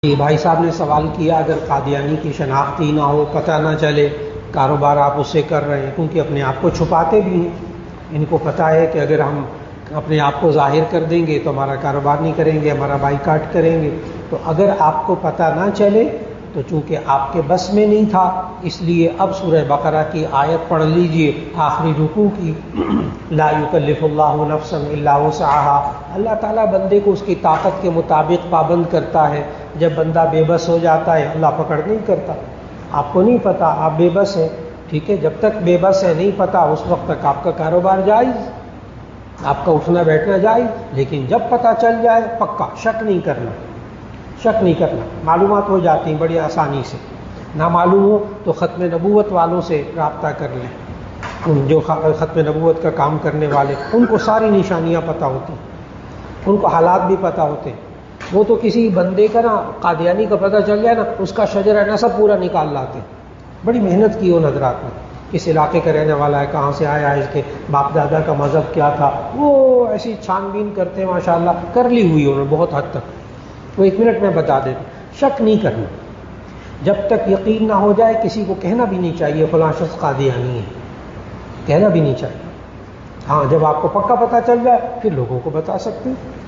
جی بھائی صاحب نے سوال کیا، اگر قادیانی کی شناخت ہی نہ ہو، پتہ نہ چلے، کاروبار آپ اس سے کر رہے ہیں، کیونکہ اپنے آپ کو چھپاتے بھی ہیں، ان کو پتہ ہے کہ اگر ہم اپنے آپ کو ظاہر کر دیں گے تو ہمارا کاروبار نہیں کریں گے، ہمارا بائیکاٹ کریں گے. تو اگر آپ کو پتہ نہ چلے تو چونکہ آپ کے بس میں نہیں تھا، اس لیے اب سورہ بقرہ کی آیت پڑھ لیجئے، آخری رکوع کی، لا یکلف اللہ نفسا الا وسعها. اللہ تعالیٰ بندے کو اس کی طاقت کے مطابق پابند کرتا ہے. جب بندہ بے بس ہو جاتا ہے اللہ پکڑ نہیں کرتا. آپ کو نہیں پتا، آپ بے بس ہیں، ٹھیک ہے، جب تک بے بس ہے نہیں پتا اس وقت تک آپ کا کاروبار جائز، آپ کا اٹھنا بیٹھنا جائز. لیکن جب پتہ چل جائے پکا شک نہیں کرنا، شک نہیں کرنا. معلومات ہو جاتی ہیں بڑی آسانی سے. نہ معلوم ہو تو ختم نبوت والوں سے رابطہ کر لیں، جو ختم نبوت کا کام کرنے والے، ان کو ساری نشانیاں پتہ ہوتی ہیں، ان کو حالات بھی پتہ ہوتے ہیں. وہ تو کسی بندے کا نا قادیانی کا پتہ چل جائے نا، اس کا شجرہ نسب پورا نکال لاتے ہیں. بڑی محنت کی ان حضرات نے، کس علاقے کا رہنے والا ہے، کہاں سے آیا ہے، اس کے باپ دادا کا مذہب کیا تھا، وہ ایسی چھان بین کرتے ہیں. ماشاءاللہ کر لی ہوئی انہوں نے بہت حد تک. وہ 1 منٹ میں بتا دیتے. شک نہیں کرنا، جب تک یقین نہ ہو جائے. کسی کو کہنا بھی نہیں چاہیے فلاں شخص قادیانی ہے، کہنا بھی نہیں چاہیے. ہاں جب آپ کو پکا پتہ چل جائے پھر لوگوں کو بتا سکتے ہیں.